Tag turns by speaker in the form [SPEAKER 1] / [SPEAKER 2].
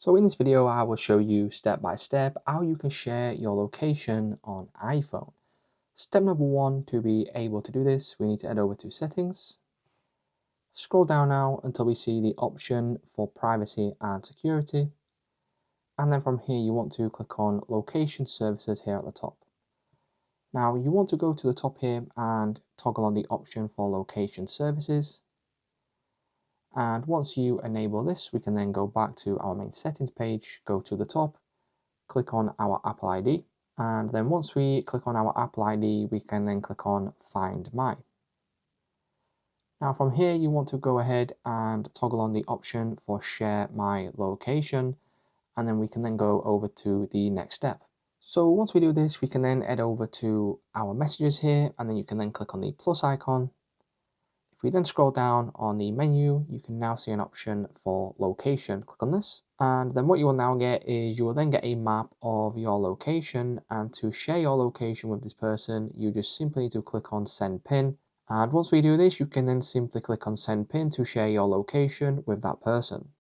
[SPEAKER 1] So in this video, I will show you step by step how you can share your location on iPhone. Step number one, to be able to do this, we need to head over to settings, scroll down now until we see the option for privacy and security. And then from here, you want to click on location services here at the top. Now you want to go to the top here and toggle on the option for location services. And once you enable this, we can then go back to our main settings page, go to the top, click on our Apple ID, and then once we click on our Apple ID, we can then click on Find My. Now from here, you want to go ahead and toggle on the option for Share My Location, and then we can then go over to the next step. So once we do this, we can then head over to our messages here, and then you can then click on the plus icon. If we then scroll down on the menu, you can now see an option for location. Click on this. And then what you will now get is you will then get a map of your location. And to share your location with this person, you just simply need to click on send pin. And once we do this, you can then simply click on send pin to share your location with that person.